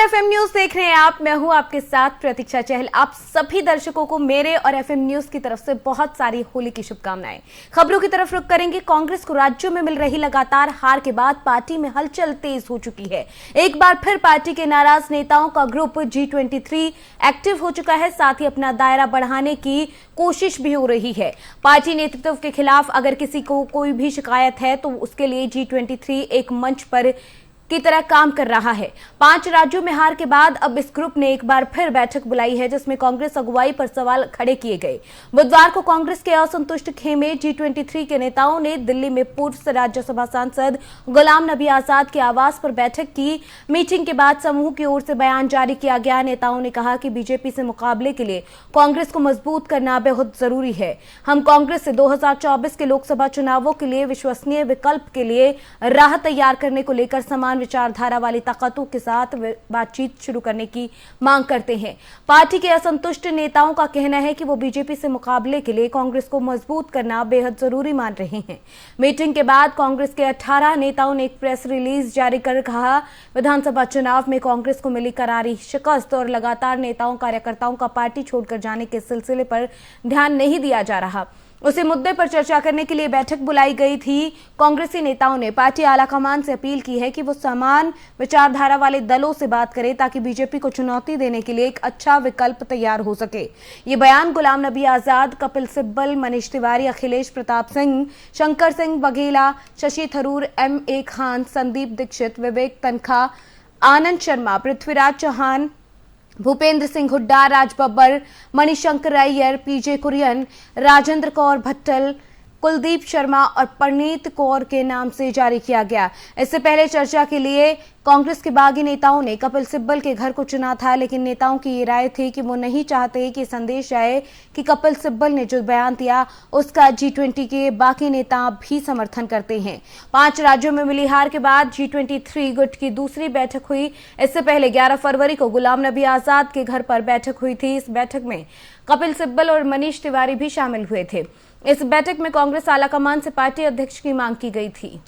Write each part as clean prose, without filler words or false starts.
FM news देख रहे हैं आप। मैं हूं आपके साथ प्रतीक्षा चहल। आप सभी दर्शकों को मेरे और एफएम न्यूज की तरफ से बहुत सारी होली की शुभकामनाएं। खबरों की तरफ रुख करेंगे। कांग्रेस को राज्यों में मिल रही लगातार हार के बाद पार्टी में हलचल तेज हो चुकी है। एक बार फिर पार्टी के नाराज नेताओं का ग्रुप G23 एक्टिव हो चुका है। साथ ही अपना दायरा बढ़ाने की कोशिश भी हो रही है। पार्टी नेतृत्व के खिलाफ अगर किसी को कोई भी शिकायत है तो उसके लिए G23 एक मंच पर की तरह काम कर रहा है। 5 राज्यों में हार के बाद अब इस ग्रुप ने एक बार फिर बैठक बुलाई है, जिसमें कांग्रेस अगुवाई पर सवाल खड़े किए गए। बुधवार को कांग्रेस के असंतुष्ट खेमे G23 के नेताओं ने दिल्ली में पूर्व राज्यसभा सांसद गुलाम नबी आजाद के आवास पर बैठक की। मीटिंग के बाद समूह की ओर से बयान जारी किया गया। नेताओं ने कहा कि बीजेपी से मुकाबले के लिए कांग्रेस को मजबूत करना बहुत जरूरी है। हम कांग्रेस से 2024 के लोकसभा चुनावों के लिए विश्वसनीय विकल्प के लिए राह तैयार करने को लेकर समान विचारधारा वाली ताकतों के साथ बातचीत शुरू करने की मांग करते हैं। पार्टी के असंतुष्ट नेताओं का कहना है कि वो बीजेपी से मुकाबले के लिए कांग्रेस को मजबूत करना बेहद जरूरी मान रहे हैं। मीटिंग के बाद कांग्रेस के 18 नेताओं ने एक प्रेस रिलीज जारी कर कहा, विधानसभा चुनाव में कांग्रेस को मिली करारी शिकस्त और लगातार नेताओं कार्यकर्ताओं का पार्टी छोड़कर जाने के सिलसिले पर ध्यान नहीं दिया जा रहा। उसी मुद्दे पर चर्चा करने के लिए बैठक बुलाई गई थी। कांग्रेसी नेताओं ने पार्टी आलाकमान से अपील की है कि वो समान विचारधारा वाले दलों से बात करें ताकि बीजेपी को चुनौती देने के लिए एक अच्छा विकल्प तैयार हो सके। ये बयान गुलाम नबी आजाद, कपिल सिब्बल, मनीष तिवारी, अखिलेश प्रताप सिंह, शंकर सिंह बघेला, शशि थरूर, MA खान, संदीप दीक्षित, विवेक तनखा, आनंद शर्मा, पृथ्वीराज चौहान, भूपेंद्र सिंह हुड्डा, राज बब्बर, मणिशंकर अय्यर, PJ कुरियन, राजेंद्र कौर भट्टल, कुलदीप शर्मा और परनीत कौर के नाम से जारी किया गया। इससे पहले चर्चा के लिए कांग्रेस के बागी नेताओं ने कपिल सिब्बल के घर को चुना था, लेकिन नेताओं की ये राय थी कि वो नहीं चाहते कि संदेश आए कि कपिल सिब्बल ने जो बयान दिया उसका G20 के बाकी नेता भी समर्थन करते हैं। 5 राज्यों में मिली हार के बाद G23 गुट की दूसरी बैठक हुई। इससे पहले 11 फरवरी को गुलाम नबी आजाद के घर पर बैठक हुई थी। इस बैठक में कपिल सिब्बल और मनीष तिवारी भी शामिल हुए थे। इस बैठक में कांग्रेस आलाकमान से पार्टी अध्यक्ष की मांग की गई थी।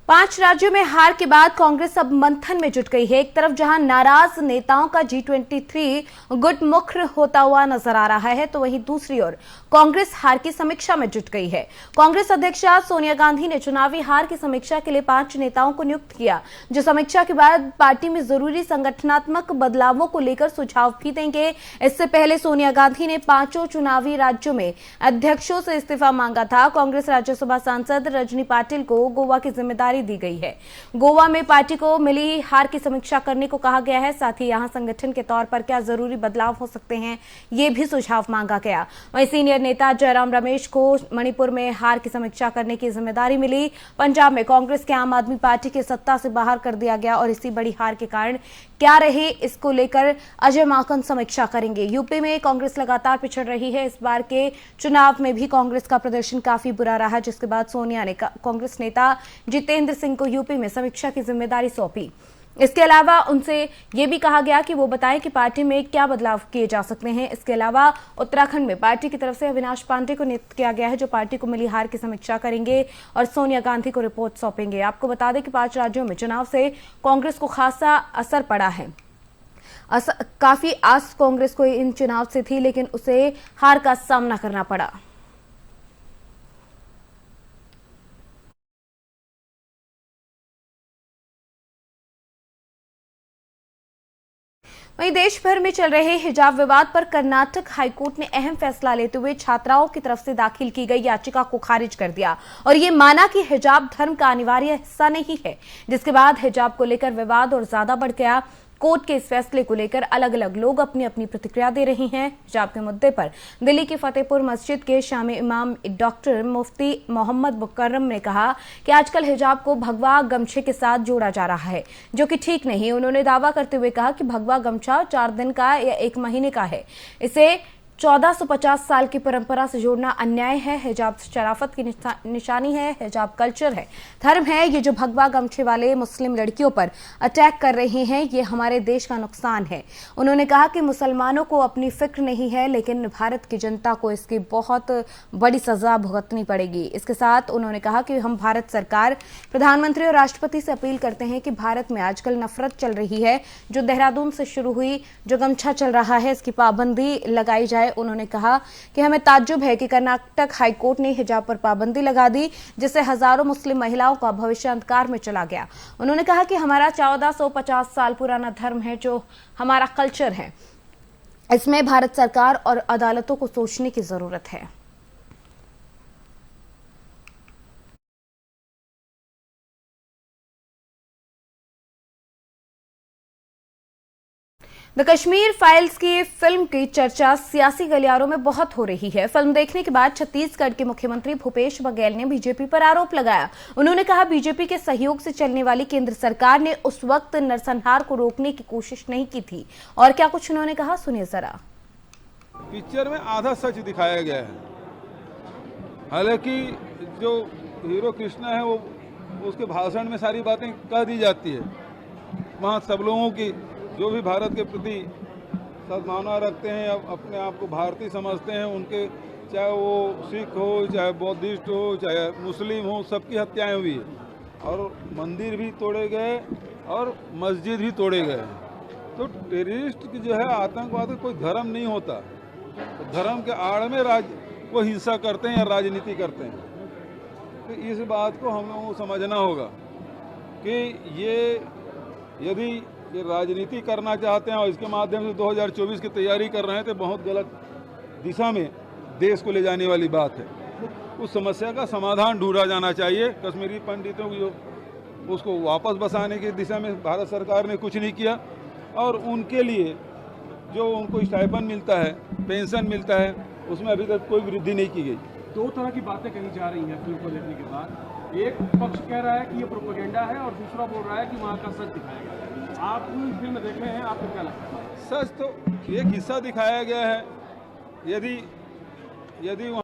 पांच राज्यों में हार के बाद कांग्रेस अब मंथन में जुट गई है। एक तरफ जहां नाराज नेताओं का G23 गुट मुख्य होता हुआ नजर आ रहा है, तो वहीं दूसरी ओर कांग्रेस हार की समीक्षा में जुट गई है। कांग्रेस अध्यक्षा सोनिया गांधी ने चुनावी हार की समीक्षा के लिए 5 नेताओं को नियुक्त किया, जो समीक्षा के बाद पार्टी में जरूरी संगठनात्मक बदलावों को लेकर सुझाव भी देंगे। इससे पहले सोनिया गांधी ने 5 चुनावी राज्यों में अध्यक्षों से इस्तीफा मांगा था। कांग्रेस राज्यसभा सांसद रजनी पाटिल को गोवा की जिम्मेदारी दी गई है। गोवा में पार्टी को मिली हार की समीक्षा करने को कहा गया है। साथ ही यहां संगठन के तौर पर क्या जरूरी बदलाव हो सकते हैं, ये भी सुझाव मांगा गया। वहीं सीनियर नेता जयराम रमेश को मणिपुर में हार की समीक्षा करने की जिम्मेदारी मिली। पंजाब में कांग्रेस के आम आदमी पार्टी के सत्ता से बाहर कर दिया गया और इसी बड़ी हार के कारण क्या रहे, इसको लेकर अजय माकन समीक्षा करेंगे। यूपी में कांग्रेस लगातार पिछड़ रही है। इस बार के चुनाव में भी कांग्रेस का प्रदर्शन काफी बुरा रहा, जिसके बाद सोनिया ने कांग्रेस नेता जितेंद्र सिंह को यूपी में समीक्षा की जिम्मेदारी सौंपी। इसके अलावा उनसे यह भी कहा गया कि वो बताएं कि पार्टी में क्या बदलाव किए जा सकते हैं। इसके अलावा उत्तराखंड में पार्टी की तरफ से अविनाश पांडे को नियुक्त किया गया है, जो पार्टी को मिली हार की समीक्षा करेंगे और सोनिया गांधी को रिपोर्ट सौंपेंगे। आपको बता दें कि 5 राज्यों में चुनाव से कांग्रेस को खासा असर पड़ा है। काफी आस कांग्रेस को इन चुनाव से थी, लेकिन उसे हार का सामना करना पड़ा। वहीं देश भर में चल रहे हिजाब विवाद पर कर्नाटक हाईकोर्ट ने अहम फैसला लेते हुए छात्राओं की तरफ से दाखिल की गई याचिका को खारिज कर दिया और ये माना कि हिजाब धर्म का अनिवार्य हिस्सा नहीं है, जिसके बाद हिजाब को लेकर विवाद और ज्यादा बढ़ गया। कोर्ट के इस फैसले को लेकर अलग अलग लोग अपनी अपनी प्रतिक्रिया दे रहे हैं। हिजाब के मुद्दे पर दिल्ली की फतेहपुर मस्जिद के शामी इमाम डॉक्टर मुफ्ती मोहम्मद मुकर्रम ने कहा कि आजकल हिजाब को भगवा गमछे के साथ जोड़ा जा रहा है, जो कि ठीक नहीं। उन्होंने दावा करते हुए कहा कि भगवा गमछा 4 दिन का या 1 महीने का है, इसे 1450 साल की परंपरा से जोड़ना अन्याय है। हिजाब शराफत की निशानी है, हिजाब कल्चर है, धर्म है। ये जो भगवा गमछे वाले मुस्लिम लड़कियों पर अटैक कर रहे हैं, ये हमारे देश का नुकसान है। उन्होंने कहा कि मुसलमानों को अपनी फिक्र नहीं है, लेकिन भारत की जनता को इसकी बहुत बड़ी सजा भुगतनी पड़ेगी। इसके साथ उन्होंने कहा कि हम भारत सरकार, प्रधानमंत्री और राष्ट्रपति से अपील करते हैं कि भारत में आजकल नफरत चल रही है, जो देहरादून से शुरू हुई, जो गमछा चल रहा है, इसकी पाबंदी लगाई जाए। उन्होंने कहा कि हमें ताज्जुब है कि कर्नाटक हाईकोर्ट ने हिजाब पर पाबंदी लगा दी, जिससे हजारों मुस्लिम महिलाओं का भविष्य अंधकार में चला गया। उन्होंने कहा कि हमारा 1450 साल पुराना धर्म है, जो हमारा कल्चर है, इसमें भारत सरकार और अदालतों को सोचने की जरूरत है। द कश्मीर फाइल्स की फिल्म की चर्चा सियासी गलियारों में बहुत हो रही है। फिल्म देखने के बाद छत्तीसगढ़ के मुख्यमंत्री भूपेश बघेल ने बीजेपी पर आरोप लगाया। उन्होंने कहा बीजेपी के सहयोग से चलने वाली केंद्र सरकार ने उस वक्त नरसंहार को रोकने की कोशिश नहीं की थी। और क्या कुछ उन्होंने कहा, सुनिए जरा। पिक्चर में आधा सच दिखाया गया है। हालांकि जो हीरो कृष्णा है वो उसके भाषण में सारी बातें कह दी जाती है। वहाँ सब लोगों की जो भी भारत के प्रति सद्भावना रखते हैं, अपने आप को भारतीय समझते हैं, उनके चाहे वो सिख हो, चाहे बौद्धिस्ट हो, चाहे मुस्लिम हो, सबकी हत्याएं हुई है और मंदिर भी तोड़े गए और मस्जिद भी तोड़े गए। तो टेररिस्ट की जो है आतंकवाद कोई धर्म नहीं होता। तो धर्म के आड़ में वो हिंसा करते हैं या राजनीति करते हैं। तो इस बात को हम लोगों को समझना होगा कि यदि ये राजनीति करना चाहते हैं और इसके माध्यम से 2024 की तैयारी कर रहे हैं तो बहुत गलत दिशा में देश को ले जाने वाली बात है। उस समस्या का समाधान ढूंढा जाना चाहिए। कश्मीरी पंडितों को उसको वापस बसाने की दिशा में भारत सरकार ने कुछ नहीं किया और उनके लिए जो उनको स्टाइपेंड मिलता है, पेंशन मिलता है, उसमें अभी तक कोई वृद्धि नहीं की गई। दो तरह की बातें कही जा रही हैं फिल्म को देखने के बाद। एक पक्ष कह रहा है कि ये प्रोपेगेंडा है और दूसरा बोल रहा है कि वहाँ का सच दिखाया गया है। आप फिल्म देख रहे हैं, आपको क्या लगता है? सच तो एक हिस्सा दिखाया गया है। यदि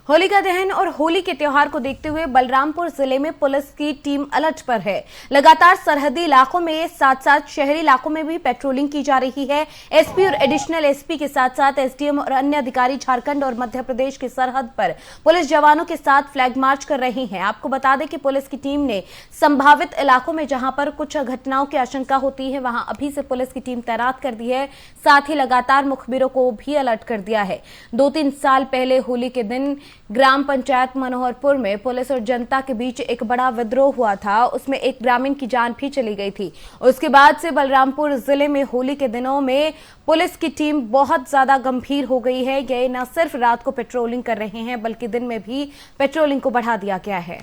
होलिका दहन और होली के त्योहार को देखते हुए बलरामपुर जिले में पुलिस की टीम अलर्ट पर है। लगातार सरहदी इलाकों में साथ साथ शहरी इलाकों में भी पेट्रोलिंग की जा रही है। एसपी और एडिशनल एसपी के साथ साथ एसडीएम और अन्य अधिकारी झारखंड और मध्य प्रदेश की सरहद पर पुलिस जवानों के साथ फ्लैग मार्च कर रहे हैं। आपको बता दें कि पुलिस की टीम ने संभावित इलाकों में जहां पर कुछ घटनाओं की आशंका होती है, वहां अभी से पुलिस की टीम तैनात कर दी है। साथ ही लगातार मुखबिरों को भी अलर्ट कर दिया है। 2-3 साल पहले होली के दिन ग्राम पंचायत मनोहरपुर में पुलिस और जनता के बीच एक बड़ा विद्रोह हुआ था। उसमें एक ग्रामीण की जान भी चली गई थी। उसके बाद से बलरामपुर जिले में होली के दिनों में पुलिस की टीम बहुत ज्यादा गंभीर हो गई है। ये न सिर्फ रात को पेट्रोलिंग कर रहे हैं, बल्कि दिन में भी पेट्रोलिंग को बढ़ा दिया गया है।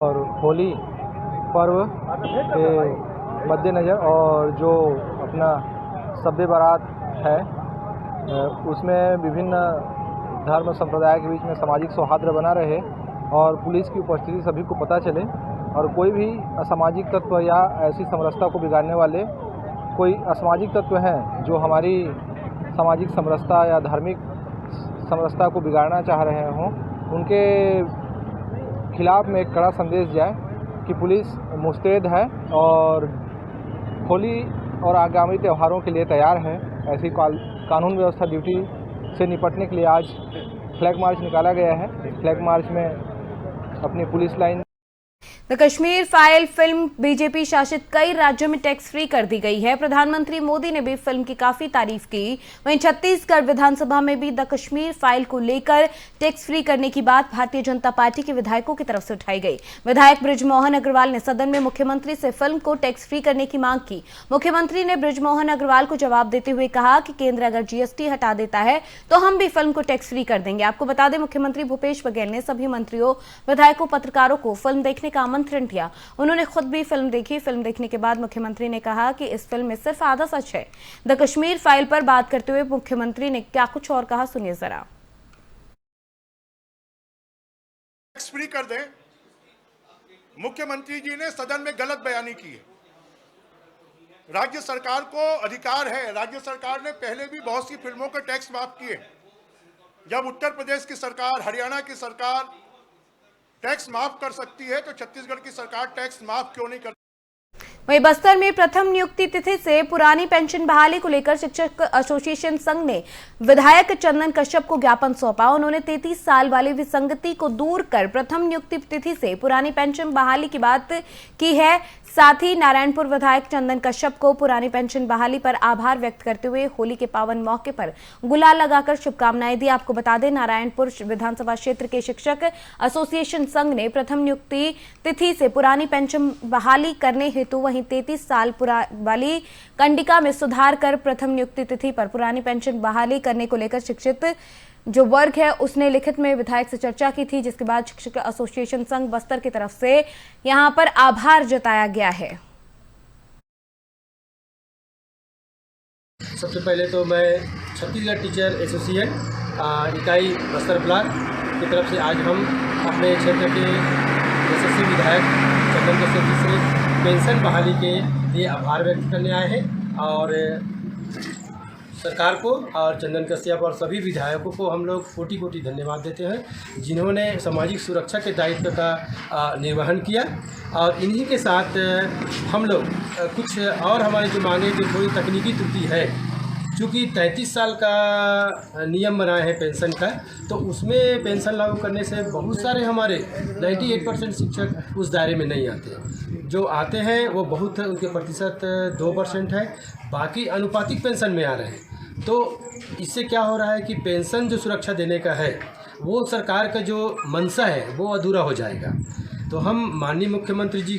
और होली पर्व के मद्देनजर और जो अपना शब बारात है, उसमें विभिन्न धर्म संप्रदाय के बीच में सामाजिक सौहार्द बना रहे और पुलिस की उपस्थिति सभी को पता चले और कोई भी असामाजिक तत्व या ऐसी समरसता को बिगाड़ने वाले कोई असामाजिक तत्व हैं जो हमारी सामाजिक समरसता या धार्मिक समरसता को बिगाड़ना चाह रहे हों, उनके खिलाफ में एक कड़ा संदेश जाए कि पुलिस मुस्तैद है और होली और आगामी त्योहारों के लिए तैयार है। ऐसी कानून व्यवस्था ड्यूटी से निपटने के लिए आज फ्लैग मार्च निकाला गया है। फ्लैग मार्च में अपनी police line the Kashmir file film BJP शासित कई राज्यों में टैक्स फ्री कर दी गई है। प्रधानमंत्री मोदी ने भी फिल्म की काफी तारीफ की। वहीं छत्तीसगढ़ विधानसभा में भी द कश्मीर फाइल को लेकर टैक्स फ्री करने की बात भारतीय जनता पार्टी के विधायकों की तरफ से उठाई गई। विधायक बृजमोहन अग्रवाल ने सदन में मुख्यमंत्री से फिल्म को टैक्स फ्री करने की मांग की। मुख्यमंत्री ने बृजमोहन अग्रवाल को जवाब देते हुए कहा कि केंद्र अगर जीएसटी हटा देता है तो हम भी फिल्म को टैक्स फ्री कर देंगे। आपको बता दें, मुख्यमंत्री भूपेश बघेल ने सभी मंत्रियों, विधायकों, पत्रकारों को फिल्म देखने का आमंत्रण दिया। उन्होंने खुद भी फिल्म देखी। फिल्म देखने के बाद मुख्यमंत्री ने कहा कि इस फिल्म में सिर्फ आधा सच है। द कश्मीर फाइल पर बात करते हुए मुख्यमंत्री ने क्या कुछ और कहा, सुनिए जरा। टैक्स फ्री कर दें, मुख्यमंत्री जी ने सदन में गलत बयानी की है। राज्य सरकार को अधिकार है। राज्य सरकार ने पहले भी बहुत सी फिल्मों के टैक्स माफ किए। जब उत्तर प्रदेश की सरकार, हरियाणा की सरकार टैक्स माफ कर सकती है तो छत्तीसगढ़ की सरकार टैक्स माफ क्यों नहीं कर? वहीं बस्तर में प्रथम नियुक्ति तिथि से पुरानी पेंशन बहाली को लेकर शिक्षक एसोसिएशन संघ ने विधायक चंदन कश्यप को ज्ञापन सौंपा। उन्होंने 33 साल वाली विसंगति को दूर कर प्रथम नियुक्ति तिथि से पुरानी पेंशन बहाली की बात की है। साथ ही नारायणपुर विधायक चंदन कश्यप को पुरानी पेंशन बहाली पर आभार व्यक्त करते हुए होली के पावन मौके पर गुलाल लगाकर शुभकामनाएं दी। आपको बता दें, नारायणपुर विधानसभा क्षेत्र के शिक्षक एसोसिएशन संघ ने प्रथम नियुक्ति तिथि से पुरानी पेंशन बहाली करने हेतु वहीं 33 साल वाली कंडिका में सुधार कर प्रथम नियुक्ति तिथि पर पुरानी पेंशन बहाली करने को लेकर शिक्षित जो वर्ग है उसने लिखित में विधायक से चर्चा की थी, जिसके बाद शिक्षक एसोसिएशन संघ बस्तर की तरफ से यहां पर आभार जताया गया है। सबसे पहले तो मैं छत्तीसगढ़ टीचर एसोसिएशन इकाई बस्तर ब्लॉक की तरफ से आज हम अपने क्षेत्र के यशस्वी विधायक चंदन कश्यप जी से पेंशन बहाली के लिए आभार व्यक्त करने आए हैं और सरकार को और चंदन कश्यप और सभी विधायकों को हम लोग कोटि कोटि धन्यवाद देते हैं, जिन्होंने सामाजिक सुरक्षा के दायित्व का निर्वहन किया। और इन्हीं के साथ हम लोग कुछ और हमारी जो मांगे जो कोई तकनीकी त्रुटि है, चूँकि 33 साल का नियम बनाए हैं पेंशन का, तो उसमें पेंशन लागू करने से बहुत सारे हमारे 98% शिक्षक उस दायरे में नहीं आते। जो आते हैं वो बहुत उनके प्रतिशत 2% है, बाकी अनुपातिक पेंशन में आ रहे हैं। तो इससे क्या हो रहा है कि पेंशन जो सुरक्षा देने का है वो सरकार का जो मंशा है वो अधूरा हो जाएगा। तो हम माननीय मुख्यमंत्री जी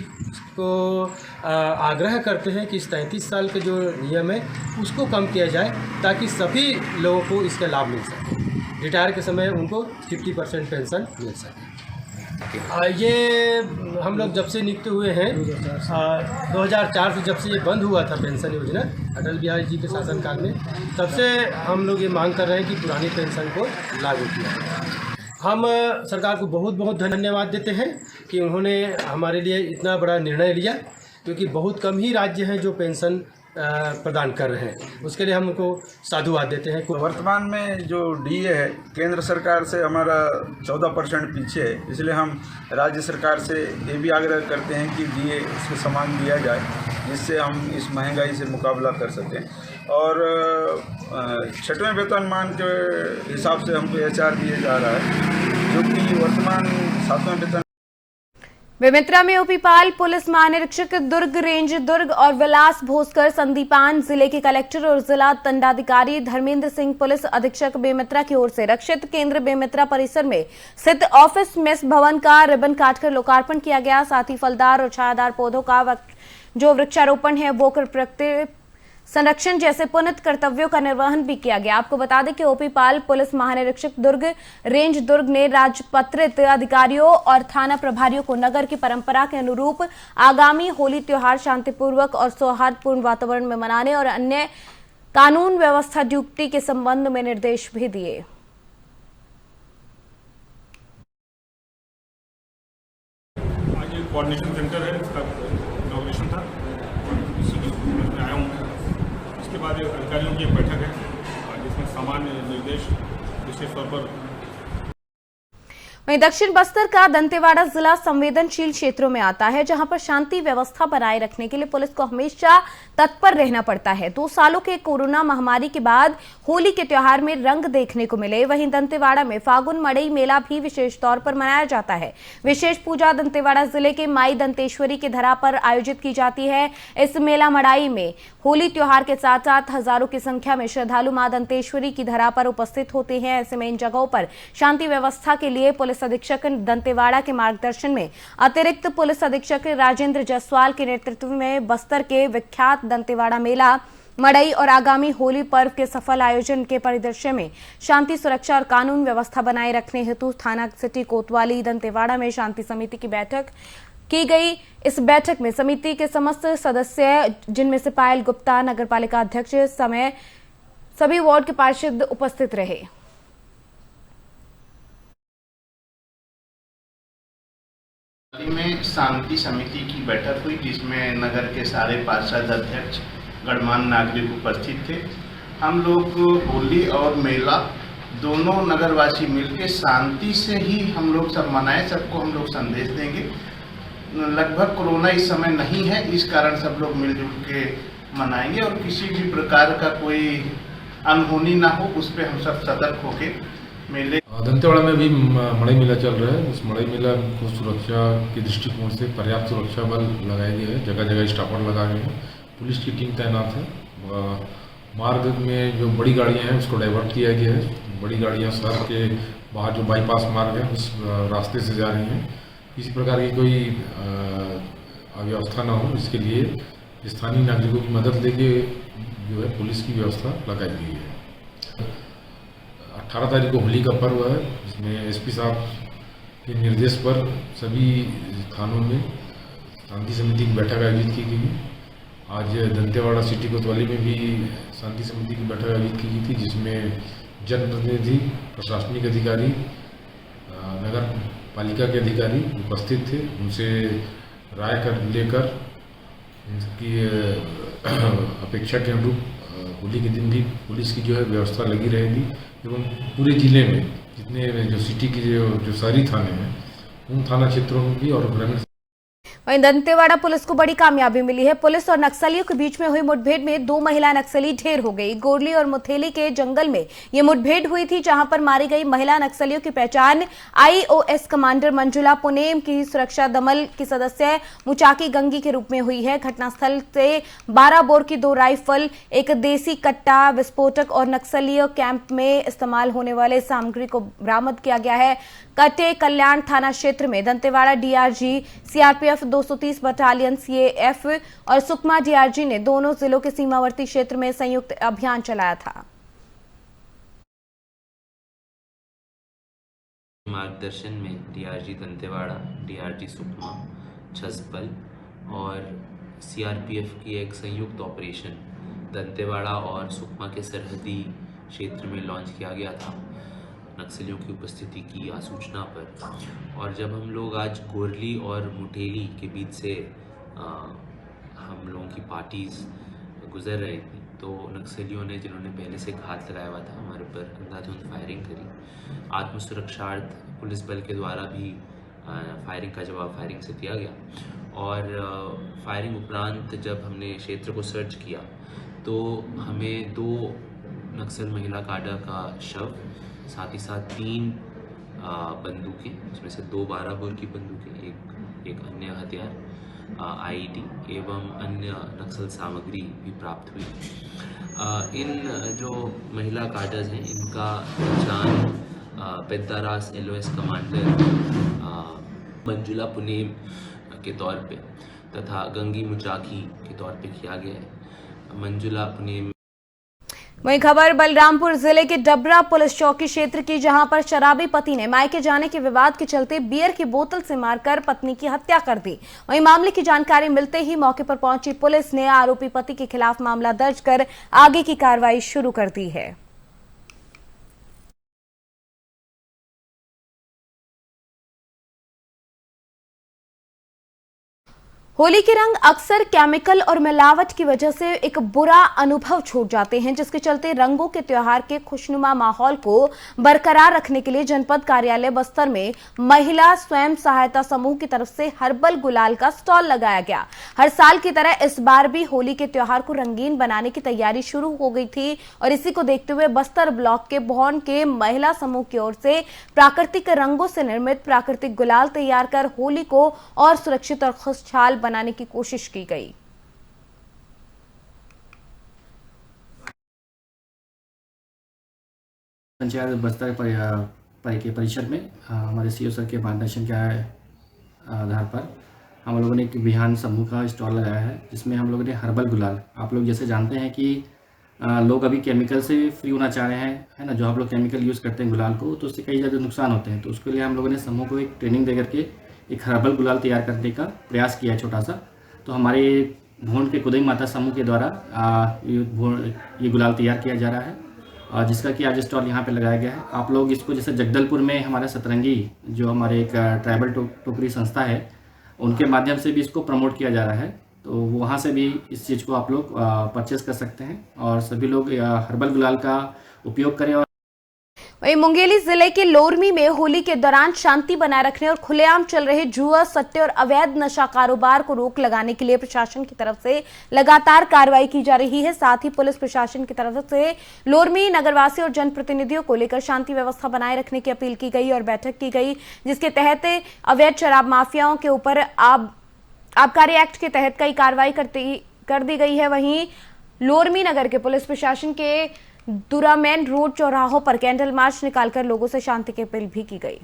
को आग्रह करते हैं कि इस 33 साल के जो नियम है उसको कम किया जाए ताकि सभी लोगों को इसका लाभ मिल सके, रिटायर के समय उनको 50% पेंशन मिल सके। ये हम लोग जब से नियुक्त हुए हैं 2004 से, जब से ये बंद हुआ था पेंशन योजना अटल बिहारी जी के शासनकाल में, तब से हम लोग ये मांग कर रहे हैं कि पुरानी पेंशन को लागू किया जाए। हम सरकार को बहुत बहुत धन्यवाद देते हैं कि उन्होंने हमारे लिए इतना बड़ा निर्णय लिया, क्योंकि बहुत कम ही राज्य हैं जो पेंशन प्रदान कर रहे हैं। उसके लिए हम उनको साधुवाद देते हैं। वर्तमान में जो डीए है केंद्र सरकार से हमारा 14% पीछे है, इसलिए हम राज्य सरकार से ये भी आग्रह करते हैं कि डीए इसको समान दिया जाए, जिससे हम इस महंगाई से मुकाबला कर सकें। और 6वें वेतनमान के हिसाब से हमको HR दिया जा रहा है, जो कि वर्तमान 7वें वेतन। बेमेतरा में ओपीपाल पुलिस महानिरीक्षक दुर्ग रेंज दुर्ग और विलास भोसकर संदीपान, जिले के कलेक्टर और जिला दंडाधिकारी धर्मेंद्र सिंह पुलिस अधीक्षक बेमेतरा की ओर से रक्षित केंद्र बेमेतरा परिसर में स्थित ऑफिस मेस भवन का रिबन काटकर लोकार्पण किया गया। साथ ही फलदार और छायादार पौधों का जो वृक्षारोपण है वो कर प्रकृति संरक्षण जैसे पुनित कर्तव्यों का निर्वहन भी किया गया। आपको बता दें कि ओपीपाल पुलिस महानिरीक्षक दुर्ग रेंज दुर्ग ने राजपत्रित अधिकारियों और थाना प्रभारियों को नगर की परंपरा के अनुरूप आगामी होली त्योहार शांतिपूर्वक और सौहार्दपूर्ण वातावरण में मनाने और अन्य कानून व्यवस्था ड्यूटी के संबंध में निर्देश भी दिए। आज एक कोऑर्डिनेशन सेंटर है, इसका इनॉग्रेशन था, मैं आया हूँ। इसके बाद अधिकारियों की एक बैठक है जिसमें सामान्य निर्देश विशेष तौर पर। वहीं दक्षिण बस्तर का दंतेवाड़ा जिला संवेदनशील क्षेत्रों में आता है, जहां पर शांति व्यवस्था बनाए रखने के लिए पुलिस को हमेशा तत्पर रहना पड़ता है। 2 सालों के कोरोना महामारी के बाद होली के त्योहार में रंग देखने को मिले। वहीं दंतेवाड़ा में फागुन मड़ई मेला भी विशेष तौर पर मनाया जाता है। विशेष पूजा दंतेवाड़ा जिले के माई दंतेश्वरी की धरा पर आयोजित की जाती है। इस मेला मड़ाई में होली त्योहार के साथ साथ हजारों की संख्या में श्रद्धालु मां दंतेश्वरी की धरा पर उपस्थित होते हैं। ऐसे में इन जगहों पर शांति व्यवस्था के लिए पुलिस अधीक्षक दंतेवाड़ा के मार्गदर्शन में अतिरिक्त पुलिस अधीक्षक राजेंद्र जायसवाल के नेतृत्व में बस्तर के विख्यात दंतेवाड़ा मेला मड़ई और आगामी होली पर्व के सफल आयोजन के परिदृश्य में शांति सुरक्षा और कानून व्यवस्था बनाए रखने हेतु थाना सिटी कोतवाली दंतेवाड़ा में शांति समिति की बैठक की गई। इस बैठक में समिति के समस्त सदस्य, जिनमें से पायल गुप्ता नगरपालिका अध्यक्ष समेत सभी वार्ड के पार्षद उपस्थित रहे। में शांति समिति की बैठक हुई, जिसमें नगर के सारे पार्षद अध्यक्ष गणमान्य नागरिक उपस्थित थे। हम लोग होली और मेला दोनों नगरवासी मिलकर शांति से ही हम लोग सब मनाएं, सबको हम लोग संदेश देंगे। लगभग कोरोना इस समय नहीं है, इस कारण सब लोग मिलजुल के मनाएंगे और किसी भी प्रकार का कोई अनहोनी ना हो, उस पर हम सब सतर्क होके मेले। दंतेवाड़ा में भी मड़ई मेला चल रहा है। उस मड़ई मेला को सुरक्षा के दृष्टिकोण से पर्याप्त सुरक्षा बल लगाए गए हैं, जगह जगह स्टाफर लगाए गए हैं, पुलिस की टीम तैनात है। मार्ग में जो बड़ी गाड़ियां हैं उसको डाइवर्ट किया गया है। बड़ी गाड़ियां शहर के बाहर जो बाईपास मार्ग है उस रास्ते से जा रही हैं। किसी प्रकार की कोई अव्यवस्था ना हो, इसके लिए स्थानीय नागरिकों की मदद लेके जो है पुलिस की व्यवस्था लगाई गई है। 18 तारीख को होली का पर्व है, जिसमें एसपी साहब के निर्देश पर सभी थानों में शांति समिति की बैठक आयोजित की गई। आज दंतेवाड़ा सिटी कोतवाली में भी शांति समिति की बैठक आयोजित की गई थी, जिसमें जनप्रतिनिधि, प्रशासनिक अधिकारी, नगर पालिका के अधिकारी उपस्थित थे। उनसे राय लेकर उनकी अपेक्षा के अनुरूप होली के दिन भी पुलिस की जो है व्यवस्था लगी रहेगी एवं पूरे जिले में जितने जो सिटी की जो शहरी थाने हैं उन थाना क्षेत्रों में भी और ग्रामीण। वहीं दंतेवाड़ा पुलिस को बड़ी कामयाबी मिली है। पुलिस और नक्सलियों के बीच में हुई मुठभेड़ में 2 महिला नक्सली ढेर हो गई। गोरली और मुथेली के जंगल में ये मुठभेड़ हुई थी, जहां पर मारी गई महिला नक्सलियों की पहचान आईओएस कमांडर मंजुला पुनेम की सुरक्षा दमल की सदस्य मुचाकी गंगी के रूप में हुई है। घटनास्थल से 12 बोर की 2 राइफल, एक देसी कट्टा, विस्फोटक और नक्सलीय कैंप में इस्तेमाल होने वाले सामग्री को बरामद किया गया है। कटे कल्याण थाना क्षेत्र में Dantewada DRG, CRPF 230 battalion, CAF और सुकमा डीआरजी ने दोनों जिलों के सीमावर्ती क्षेत्र में संयुक्त अभियान चलाया था। मार्गदर्शन में डीआरजी दंतेवाड़ा, डीआरजी सुकमा, छसबल और सीआरपीएफ की एक संयुक्त ऑपरेशन दंतेवाड़ा और सुकमा के सरहदी क्षेत्र में लॉन्च किया गया था नक्सलियों की उपस्थिति की आसूचना पर। और जब हम लोग आज गोरली और मुठेली के बीच से हम लोगों की पार्टीज गुजर रहे थे, तो नक्सलियों ने, जिन्होंने पहले से घात लगाया हुआ था, हमारे पर अंधाधुंध फायरिंग करी। आत्मसुरक्षार्थ पुलिस बल के द्वारा भी फायरिंग का जवाब फायरिंग से दिया गया। और फायरिंग उपरांत जब हमने क्षेत्र को सर्च किया तो हमें 2 नक्सल महिला काडा का शव, साथ ही साथ 3 बंदूकें, जिसमें से 2 12 बोर की बंदूकें, एक अन्य हथियार आईडी एवं अन्य नक्सल सामग्री भी प्राप्त हुई। इन जो महिला काडर्स हैं, इनका पहचान पेद्दारास एलओएस कमांडर मंजुला पुनेम के तौर पे तथा गंगी मुचाकी के तौर पे किया गया है। मंजुला पुनेम। वहीं खबर बलरामपुर जिले के डबरा पुलिस चौकी क्षेत्र की, जहां पर शराबी पति ने मायके जाने के विवाद के चलते बियर की बोतल से मारकर पत्नी की हत्या कर दी। वहीं मामले की जानकारी मिलते ही मौके पर पहुंची पुलिस ने आरोपी पति के खिलाफ मामला दर्ज कर आगे की कार्रवाई शुरू कर दी है। होली के रंग अक्सर केमिकल और मिलावट की वजह से एक बुरा अनुभव छोड़ जाते हैं, जिसके चलते रंगों के त्योहार के खुशनुमा माहौल को बरकरार रखने के लिए जनपद कार्यालय बस्तर में महिला स्वयं सहायता समूह की तरफ से हर्बल गुलाल का स्टॉल लगाया गया। हर साल की तरह इस बार भी होली के त्योहार को रंगीन बनाने की तैयारी शुरू हो गई थी और इसी को देखते हुए बस्तर ब्लॉक के भौन के महिला समूह की ओर से प्राकृतिक रंगों से निर्मित प्राकृतिक गुलाल तैयार कर होली को और सुरक्षित और खुशहाल बनाने की कोशिश की गई। पंचायत बस्तर के परिसर में हमारे सीओ सर के मार्गदर्शन के आधार पर हम लोगों ने एक बिहान समूह का स्टॉल लगाया है, जिसमें हम लोगों ने हर्बल गुलाल, आप लोग जैसे जानते हैं कि लोग अभी केमिकल से फ्री होना चाह रहे हैं, है ना। जो आप लोग केमिकल यूज़ करते हैं गुलाल को, तो उससे कई ज़्यादा नुकसान होते हैं। तो उसके लिए हम लोगों ने समूह को एक ट्रेनिंग दे करके एक हर्बल गुलाल तैयार करने का प्रयास किया है, छोटा सा। तो हमारे भोंड के कुदई माता समूह के द्वारा ये गुलाल तैयार किया जा रहा है, और जिसका कि आज स्टॉल यहाँ पे लगाया गया है। आप लोग इसको, जैसे जगदलपुर में हमारा सतरंगी जो हमारे एक ट्राइबल टोकरी संस्था है, उनके माध्यम से भी इसको प्रमोट किया जा रहा है। तो वहाँ से भी इस चीज़ को आप लोग परचेस कर सकते हैं और सभी लोग हर्बल गुलाल का उपयोग करें। और वहीं मुंगेली जिले के लोरमी में होली के दौरान शांति बनाए रखने और खुलेआम चल रहे जुआ, सट्टे और अवैध नशा कारोबार को रोक लगाने के लिए प्रशासन की तरफ से लगातार कार्रवाई की जा रही है। साथ ही पुलिस प्रशासन की तरफ से लोरमी नगरवासी और जनप्रतिनिधियों को लेकर शांति व्यवस्था बनाए रखने की अपील की गई और बैठक की गई, जिसके तहत अवैध शराब माफियाओं के ऊपर आबकारी एक्ट के तहत कई कार्रवाई कर दी गई है। वहीं लोरमी नगर के पुलिस प्रशासन के दुरामैन रोड चौराहों पर कैंडल मार्च निकालकर लोगों से शांति की अपील भी की गई।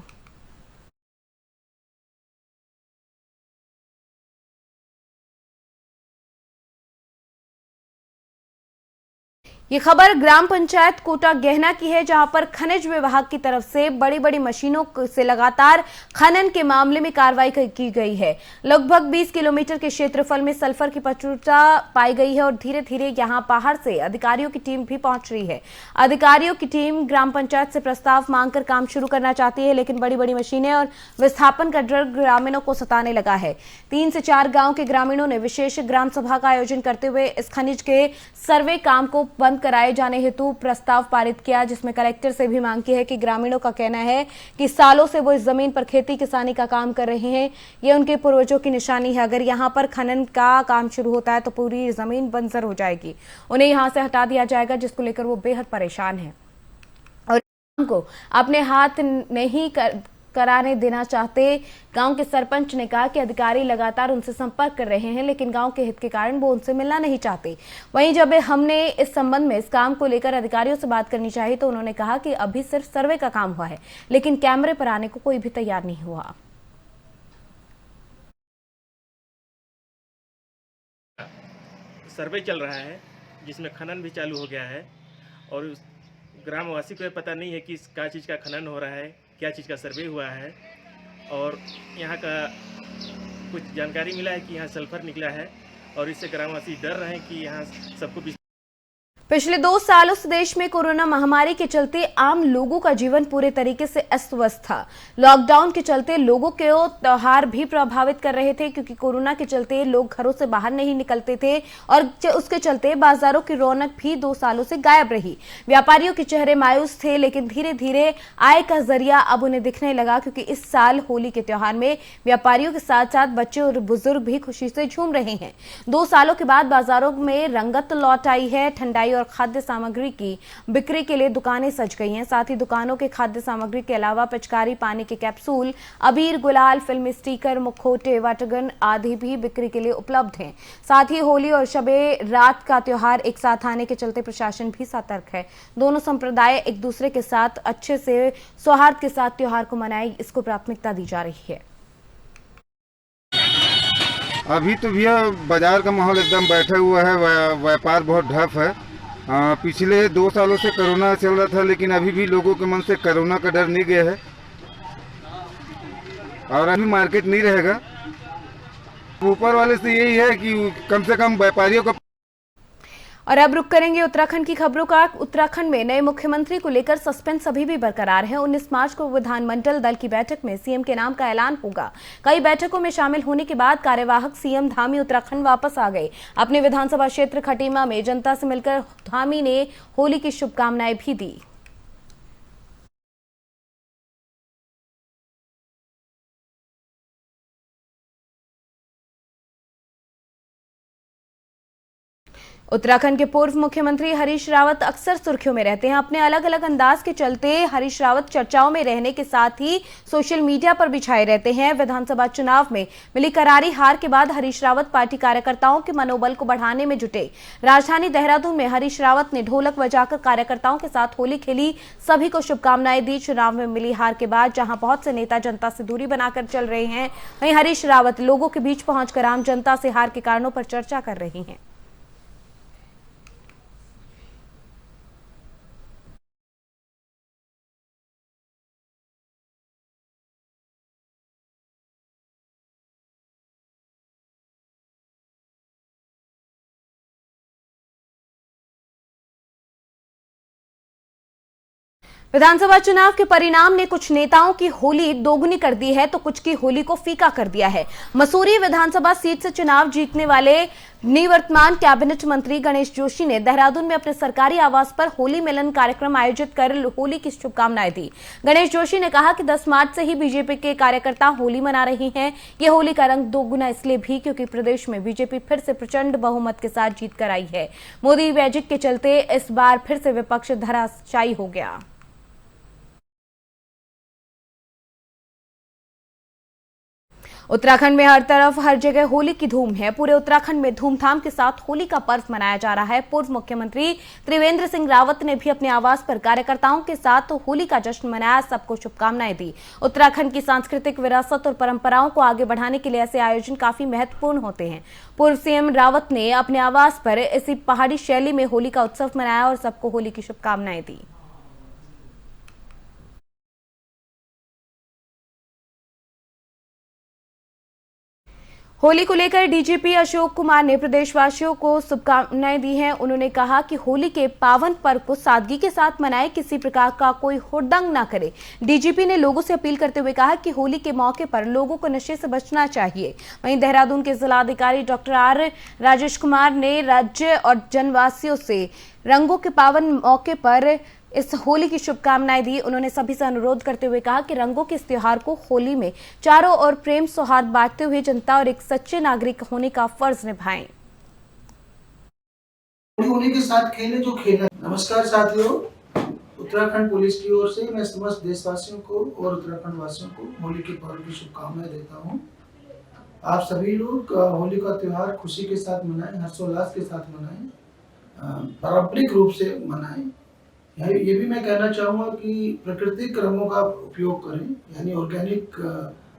ये खबर ग्राम पंचायत कोटा गहना की है, जहां पर खनिज विभाग की तरफ से बड़ी बड़ी मशीनों से लगातार खनन के मामले में कार्रवाई की गई है। लगभग 20 किलोमीटर के क्षेत्रफल में सल्फर की प्रचुरता पाई गई है और धीरे धीरे यहां बाहर से अधिकारियों की टीम भी पहुंच रही है। अधिकारियों की टीम ग्राम पंचायत से प्रस्ताव मांगकर काम शुरू करना चाहती है, लेकिन बड़ी बड़ी मशीनें और विस्थापन का डर ग्रामीणों को सताने लगा है। 3 से 4 गाँव के ग्रामीणों ने विशेष ग्राम सभा का आयोजन करते हुए इस खनिज के सर्वे काम को बंद कराए जाने हेतु प्रस्ताव पारित किया, जिसमें कलेक्टर से भी मांग की है कि ग्रामीणों का कहना है कि सालों से वो इस जमीन पर खेती किसानी का काम कर रहे हैं। ये उनके पूर्वजों की निशानी है। अगर यहाँ पर खनन का काम शुरू होता है तो पूरी जमीन बंजर हो जाएगी, उन्हें यहाँ से हटा दिया जाएगा, जिसको लेकर वो बेहद परेशान है और को अपने हाथ नहीं कराने देना चाहते। गांव के सरपंच ने कहा कि अधिकारी लगातार उनसे संपर्क कर रहे हैं, लेकिन गांव के हित के कारण वो उनसे मिलना नहीं चाहते। वहीं जब हमने इस संबंध में इस काम को लेकर अधिकारियों से बात करनी चाहिए तो उन्होंने कहा कि अभी सिर्फ सर्वे का काम हुआ है, लेकिन कैमरे पर आने को कोई भी तैयार नहीं हुआ। सर्वे चल रहा है जिसमें खनन भी चालू हो गया है और ग्रामवासी को पता नहीं है कि क्या चीज़ का खनन हो रहा है, क्या चीज़ का सर्वे हुआ है। और यहाँ का कुछ जानकारी मिला है कि यहाँ सल्फर निकला है और इससे ग्रामवासी डर रहे हैं कि यहाँ सबको। पिछले 2 सालों से देश में कोरोना महामारी के चलते आम लोगों का जीवन पूरे तरीके से अस्त व्यस्त था। लॉकडाउन के चलते लोगों के त्योहार भी प्रभावित कर रहे थे, क्योंकि कोरोना के चलते लोग घरों से बाहर नहीं निकलते थे और उसके चलते बाजारों की रौनक भी 2 सालों से गायब रही। व्यापारियों के चेहरे मायूस थे, लेकिन धीरे धीरे आय का जरिया अब उन्हें दिखने लगा, क्योंकि इस साल होली के त्योहार में व्यापारियों के साथ साथ बच्चे और बुजुर्ग भी खुशी से झूम रहे हैं। 2 सालों के बाद बाजारों में रंगत लौट आई है। ठंडाई और खाद्य सामग्री की बिक्री के लिए दुकानें सज गई हैं। साथ ही दुकानों के खाद्य सामग्री के अलावा पिचकारी, पानी के कैप्सूल, अबीर, गुलाल, फिल्मी स्टिकर, मुखौटे, वाटरगन आदि भी बिक्री के लिए उपलब्ध हैं। साथ ही होली और शबे रात का त्योहार एक साथ आने के चलते प्रशासन भी सतर्क है। दोनों संप्रदाय एक दूसरे के साथ अच्छे से सौहार्द के साथ त्योहार को मनाए, इसको प्राथमिकता दी जा रही है। अभी तो भैया बाजार का माहौल एकदम बैठा हुआ है, व्यापार बहुत ठप है। पिछले 2 सालों से कोरोना चल रहा था, लेकिन अभी भी लोगों के मन से कोरोना का डर नहीं गया है और अभी मार्केट नहीं रहेगा। ऊपर वाले से यही है कि कम से कम व्यापारियों को। और अब रुक करेंगे उत्तराखंड की खबरों का। उत्तराखंड में नए मुख्यमंत्री को लेकर सस्पेंस अभी भी बरकरार है। 19 मार्च को विधानमंडल दल की बैठक में सीएम के नाम का ऐलान होगा। कई बैठकों में शामिल होने के बाद कार्यवाहक सीएम धामी उत्तराखंड वापस आ गए। अपने विधानसभा क्षेत्र खटीमा में जनता से मिलकर धामी ने होली की शुभकामनाएं भी दी। उत्तराखंड के पूर्व मुख्यमंत्री हरीश रावत अक्सर सुर्खियों में रहते हैं। अपने अलग अलग अंदाज के चलते हरीश रावत चर्चाओं में रहने के साथ ही सोशल मीडिया पर भी छाए रहते हैं। विधानसभा चुनाव में मिली करारी हार के बाद हरीश रावत पार्टी कार्यकर्ताओं के मनोबल को बढ़ाने में जुटे। राजधानी देहरादून में हरीश रावत ने ढोलक बजाकर कार्यकर्ताओं के साथ होली खेली, सभी को शुभकामनाएं दी। चुनाव में मिली हार के बाद जहां बहुत से नेता जनता से दूरी बनाकर चल रहे हैं, वहीं हरीश रावत लोगों के बीच पहुंचकर आम जनता से हार के कारणों पर चर्चा कर रही हैं। विधानसभा चुनाव के परिणाम ने कुछ नेताओं की होली दोगुनी कर दी है तो कुछ की होली को फीका कर दिया है। मसूरी विधानसभा सीट से चुनाव जीतने वाले निवर्तमान कैबिनेट मंत्री गणेश जोशी ने देहरादून में अपने सरकारी आवास पर होली मिलन कार्यक्रम आयोजित कर होली की शुभकामनाएं दी। गणेश जोशी ने कहा कि 10 मार्च से ही बीजेपी के कार्यकर्ता होली मना रहे हैं। ये होली का रंग दोगुना इसलिए भी क्योंकि प्रदेश में बीजेपी फिर से प्रचंड बहुमत के साथ जीत कर आई है। मोदी मैजिक के चलते इस बार फिर से विपक्ष धराशायी हो गया। उत्तराखंड में हर तरफ हर जगह होली की धूम है। पूरे उत्तराखंड में धूमधाम के साथ होली का पर्व मनाया जा रहा है। पूर्व मुख्यमंत्री त्रिवेंद्र सिंह रावत ने भी अपने आवास पर कार्यकर्ताओं के साथ होली का जश्न मनाया, सबको शुभकामनाएं दी। उत्तराखंड की सांस्कृतिक विरासत और परंपराओं को आगे बढ़ाने के लिए ऐसे आयोजन काफी महत्वपूर्ण होते हैं। पूर्व सीएम रावत ने अपने आवास पर इसी पहाड़ी शैली में होली का उत्सव मनाया और सबको होली की शुभकामनाएं दी। होली को लेकर डीजीपी अशोक कुमार ने प्रदेशवासियों को शुभकामनाएं दी हैं। उन्होंने कहा कि होली के पावन पर्व को सादगी के साथ मनाएं, किसी प्रकार का कोई हुड़दंग ना करे। डीजीपी ने लोगों से अपील करते हुए कहा कि होली के मौके पर लोगों को नशे से बचना चाहिए। वहीं देहरादून के जिलाधिकारी डॉक्टर आर राजेश कुमार ने राज्य और जनवासियों से रंगों के पावन मौके पर इस होली की शुभकामनाएं दी। उन्होंने सभी से अनुरोध करते हुए कहा कि रंगों के इस त्योहार को होली में चारों ओर प्रेम सौहार्द बांटते हुए जनता और एक सच्चे नागरिक होने का फर्ज निभाएं। होली के साथ खेलें जो खेलना। नमस्कार साथियों, उत्तराखंड पुलिस की ओर से मैं समस्त देशवासियों को और उत्तराखंड वासियों को होली के पर्व की शुभकामनाएं देता हूं। आप सभी लोग होली का त्योहार खुशी के साथ मनाएं, हर्षोल्लास के साथ मनाएं, पारंपरिक रूप से मनाएं। ये भी मैं कहना चाहूँगा कि प्राकृतिक रंगों का उपयोग करें, यानी ऑर्गेनिक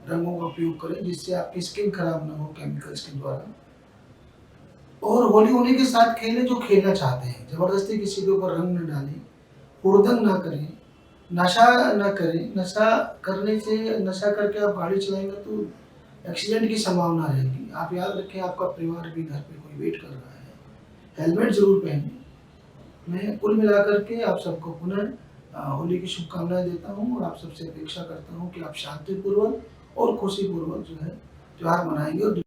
रंगों का उपयोग करें, जिससे आपकी स्किन खराब ना हो केमिकल्स के द्वारा। और होली होली के साथ खेलें जो खेलना चाहते हैं। जबरदस्ती किसी के ऊपर रंग न डालें, हुड़दंग ना करें, नशा न करें। नशा करने से, नशा करके आप गाड़ी चलाएंगे तो एक्सीडेंट की संभावना रहेगी। आप याद रखें, आपका परिवार भी घर पे कोई वेट कर रहा है। हेलमेट जरूर पहनें। मैं कुल मिलाकर के आप सबको पुनः होली की शुभकामनाएं देता हूं और आप सबसे अपेक्षा करता हूं कि आप शांतिपूर्वक और खुशीपूर्वक जो है त्योहार मनाएंगे।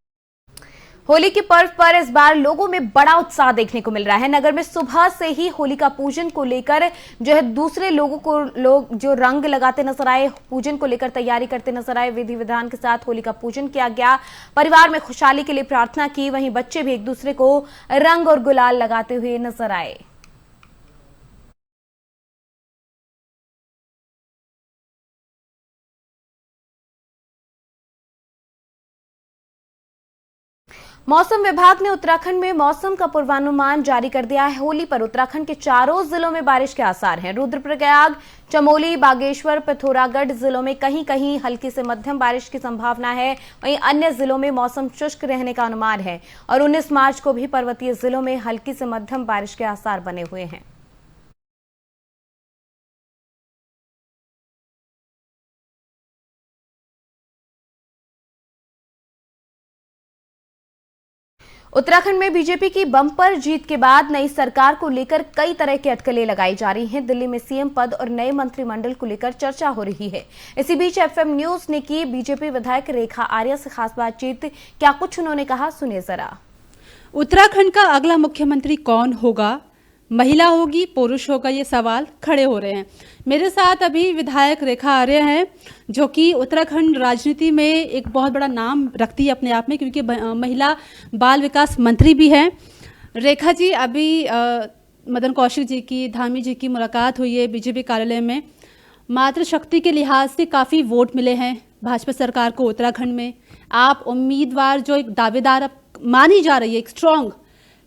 होली के पर्व पर इस बार लोगों में बड़ा उत्साह देखने को मिल रहा है। नगर में सुबह से ही होली का पूजन को लेकर जो है दूसरे लोग जो रंग लगाते नजर आए, पूजन को लेकर तैयारी करते नजर आए। विधि विधान के साथ होली का पूजन किया गया, परिवार में खुशहाली के लिए प्रार्थना की। वहीं बच्चे भी एक दूसरे को रंग और गुलाल लगाते हुए नजर आए। मौसम विभाग ने उत्तराखंड में मौसम का पूर्वानुमान जारी कर दिया है। होली पर उत्तराखंड के चारों जिलों में बारिश के आसार हैं। रुद्रप्रयाग, चमोली, बागेश्वर, पिथौरागढ़ जिलों में कहीं कहीं हल्की से मध्यम बारिश की संभावना है। वहीं अन्य जिलों में मौसम शुष्क रहने का अनुमान है और 19 मार्च को भी पर्वतीय जिलों में हल्की से मध्यम बारिश के आसार बने हुए हैं। उत्तराखंड में बीजेपी की बम्पर जीत के बाद नई सरकार को लेकर कई तरह की अटकलें लगाई जा रही हैं। दिल्ली में सीएम पद और नए मंत्रिमंडल को लेकर चर्चा हो रही है। इसी बीच एफएम न्यूज ने की बीजेपी विधायक रेखा आर्या से खास बातचीत। क्या कुछ उन्होंने कहा, सुनिए जरा। उत्तराखंड का अगला मुख्यमंत्री कौन होगा, महिला होगी, पुरुष होगा, ये सवाल खड़े हो रहे हैं। मेरे साथ अभी विधायक रेखा आर्य हैं, जो कि उत्तराखंड राजनीति में एक बहुत बड़ा नाम रखती है अपने आप में, क्योंकि महिला बाल विकास मंत्री भी हैं। रेखा जी, अभी मदन कौशिक जी की, धामी जी की मुलाकात हुई है बीजेपी कार्यालय में। मातृशक्ति के लिहाज से काफ़ी वोट मिले हैं भाजपा सरकार को उत्तराखंड में। आप उम्मीदवार जो एक दावेदार मानी जा रही है, एक स्ट्रॉन्ग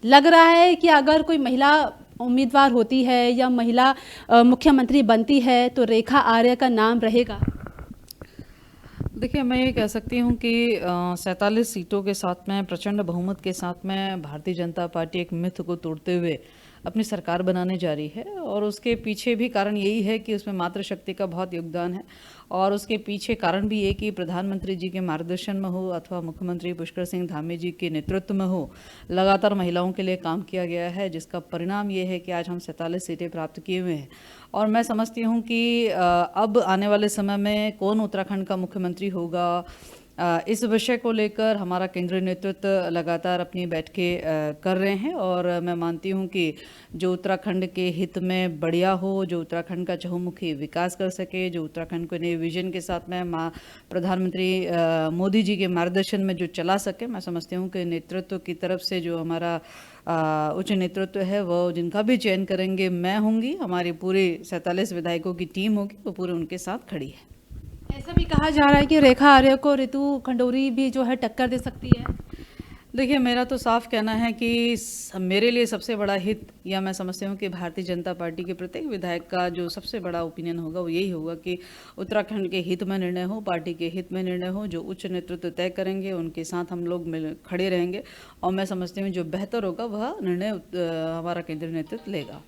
लग रहा है कि अगर कोई महिला उम्मीदवार होती है या महिला मुख्यमंत्री बनती है तो रेखा आर्य का नाम रहेगा। देखिए, मैं ये कह सकती हूँ कि 47 सीटों के साथ में, प्रचंड बहुमत के साथ में भारतीय जनता पार्टी एक मिथ को तोड़ते हुए अपनी सरकार बनाने जा रही है, और उसके पीछे भी कारण यही है कि उसमें मातृशक्ति का बहुत योगदान है, और उसके पीछे कारण भी ये कि प्रधानमंत्री जी के मार्गदर्शन में हो अथवा मुख्यमंत्री पुष्कर सिंह धामी जी के नेतृत्व में हो, लगातार महिलाओं के लिए काम किया गया है, जिसका परिणाम ये है कि आज हम 47 सीटें प्राप्त किए हुए हैं। और मैं समझती हूँ कि अब आने वाले समय में कौन उत्तराखंड का मुख्यमंत्री होगा, इस विषय को लेकर हमारा केंद्रीय नेतृत्व लगातार अपनी बैठकें कर रहे हैं, और मैं मानती हूं कि जो उत्तराखंड के हित में बढ़िया हो, जो उत्तराखंड का चहुमुखी विकास कर सके, जो उत्तराखंड को नए विजन के साथ में प्रधानमंत्री मोदी जी के मार्गदर्शन में जो चला सके, मैं समझती हूं कि नेतृत्व की तरफ से जो हमारा उच्च नेतृत्व है वो जिनका भी चयन करेंगे मैं होंगी, हमारी पूरी 47 विधायकों की टीम होगी, वो पूरे उनके साथ खड़ी है। ऐसा भी कहा जा रहा है कि रेखा आर्य को रितु खंडूरी भी जो है टक्कर दे सकती है। देखिए, मेरा तो साफ कहना है कि मेरे लिए सबसे बड़ा हित, या मैं समझती हूँ कि भारतीय जनता पार्टी के प्रत्येक विधायक का जो सबसे बड़ा ओपिनियन होगा वो यही होगा कि उत्तराखंड के हित में निर्णय हो, पार्टी के हित में निर्णय हो, जो उच्च नेतृत्व तय करेंगे उनके साथ हम लोग खड़े रहेंगे, और मैं समझती हूँ जो बेहतर होगा वह निर्णय हमारा केंद्रीय नेतृत्व लेगा।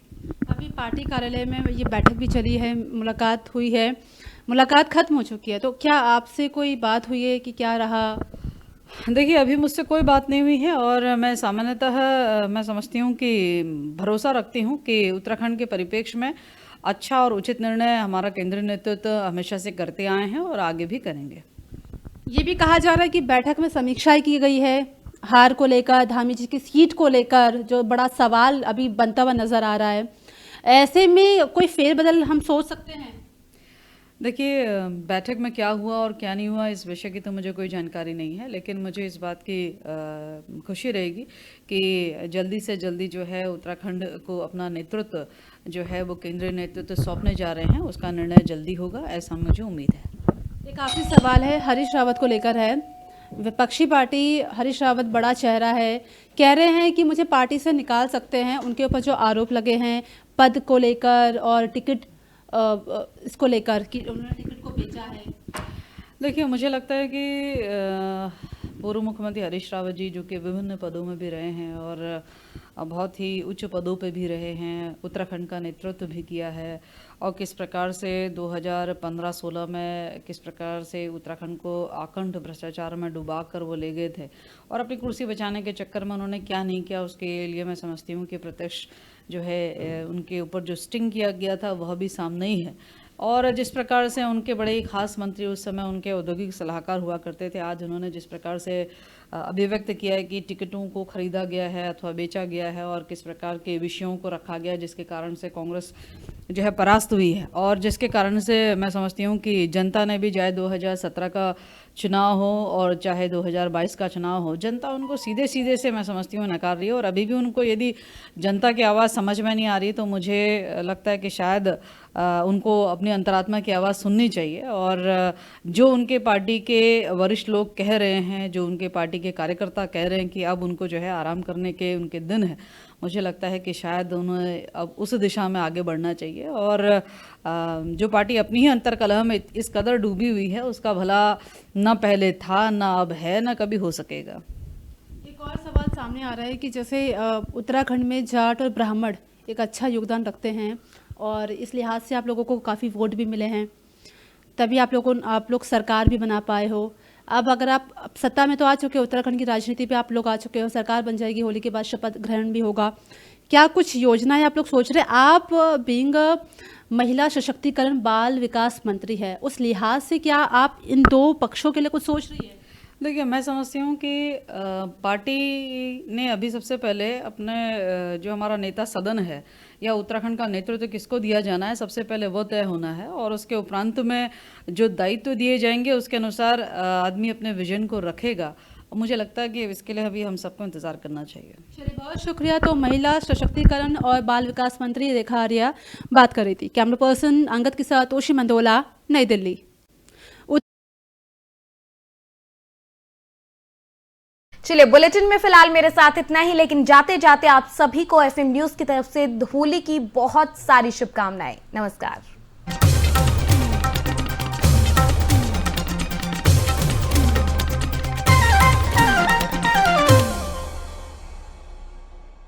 अभी पार्टी कार्यालय में ये बैठक भी चली है, मुलाकात हुई है, मुलाकात खत्म हो चुकी है, तो क्या आपसे कोई बात हुई है कि क्या रहा? देखिए, अभी मुझसे कोई बात नहीं हुई है, और मैं सामान्यतः मैं समझती हूँ कि भरोसा रखती हूँ कि उत्तराखंड के परिप्रेक्ष्य में अच्छा और उचित निर्णय हमारा केंद्रीय नेतृत्व हमेशा से करते आए हैं और आगे भी करेंगे। ये भी कहा जा रहा है कि बैठक में समीक्षा की गई है हार को लेकर, धामी जी की सीट को लेकर, जो बड़ा सवाल अभी बनता हुआ नजर आ रहा है। ऐसे में कोई फेरबदल हम सोच सकते हैं? देखिए, बैठक में क्या हुआ और क्या नहीं हुआ इस विषय की तो मुझे कोई जानकारी नहीं है, लेकिन मुझे इस बात की खुशी रहेगी कि जल्दी से जल्दी जो है उत्तराखंड को अपना नेतृत्व जो है वो केंद्रीय नेतृत्व सौंपने जा रहे हैं, उसका निर्णय जल्दी होगा, ऐसा मुझे उम्मीद है। एक आखिरी सवाल है, हरीश रावत को लेकर है। विपक्षी पार्टी, हरीश रावत बड़ा चेहरा है, कह रहे हैं कि मुझे पार्टी से निकाल सकते हैं, उनके ऊपर जो आरोप लगे हैं पद को लेकर और टिकट इसको लेकर कि उन्होंने टिकट को बेचा है। देखिए, मुझे लगता है कि पूर्व मुख्यमंत्री हरीश रावत जी जो कि विभिन्न पदों में भी रहे हैं और बहुत ही उच्च पदों पे भी रहे हैं, उत्तराखंड का नेतृत्व भी किया है, और किस प्रकार से 2015-16 में किस प्रकार से उत्तराखंड को आकंठ भ्रष्टाचार में डुबा कर वो ले गए थे, और अपनी कुर्सी बचाने के चक्कर में उन्होंने क्या नहीं किया, उसके लिए मैं समझती हूँ कि प्रत्यक्ष जो है उनके ऊपर जो स्टिंग किया गया था वह भी सामने ही है। और जिस प्रकार से उनके बड़े ही खास मंत्री उस समय उनके औद्योगिक सलाहकार हुआ करते थे, आज उन्होंने जिस प्रकार से अभिव्यक्त किया है कि टिकटों को खरीदा गया है अथवा बेचा गया है, और किस प्रकार के विषयों को रखा गया जिसके कारण से कांग्रेस जो है परास्त हुई है, और जिसके कारण से मैं समझती हूँ कि जनता ने भी चाहे 2017 का चुनाव हो और चाहे 2022 का चुनाव हो, जनता उनको सीधे सीधे से मैं समझती हूँ नकार रही है। और अभी भी उनको यदि जनता की आवाज़ समझ में नहीं आ रही तो मुझे लगता है कि शायद उनको अपनी अंतरात्मा की आवाज़ सुननी चाहिए, और जो उनके पार्टी के वरिष्ठ लोग कह रहे हैं, जो उनके पार्टी के कार्यकर्ता कह रहे हैं कि अब उनको जो है आराम करने के उनके दिन है, मुझे लगता है कि शायद उन्हें अब उस दिशा में आगे बढ़ना चाहिए। और जो पार्टी अपनी ही अंतर्कलह में इस कदर डूबी हुई है उसका भला न पहले था, न अब है, न कभी हो सकेगा। एक और सवाल सामने आ रहा है कि जैसे उत्तराखंड में जाट और ब्राह्मण एक अच्छा योगदान रखते हैं और इस लिहाज से आप लोगों को काफ़ी वोट भी मिले हैं, तभी आप लोग सरकार भी बना पाए हो। अब अगर आप सत्ता में तो आ चुके हो, उत्तराखंड की राजनीति पे आप लोग आ चुके हो, सरकार बन जाएगी, होली के बाद शपथ ग्रहण भी होगा, क्या कुछ योजनाएं आप लोग सोच रहे हैं? आप बीइंग महिला सशक्तिकरण बाल विकास मंत्री है, उस लिहाज से क्या आप इन दो पक्षों के लिए कुछ सोच रही है? देखिए, मैं समझती हूँ कि पार्टी ने अभी सबसे पहले अपने जो हमारा नेता सदन है या उत्तराखंड का नेतृत्व किसको दिया जाना है, सबसे पहले वो तय होना है, और उसके उपरांत में जो दायित्व दिए जाएंगे उसके अनुसार आदमी अपने विजन को रखेगा। मुझे लगता है कि इसके लिए अभी हम सबको इंतजार करना चाहिए। चलिए, बहुत शुक्रिया। तो महिला सशक्तिकरण और बाल विकास मंत्री रेखा आर्या बात कर रही थी। कैमरा पर्सन अंगद के साथ ओशी मंदोला, नई दिल्ली। चलिए, बुलेटिन में फिलहाल मेरे साथ इतना ही, लेकिन जाते जाते आप सभी को एफएम न्यूज की तरफ से होली की बहुत सारी शुभकामनाएं। नमस्कार।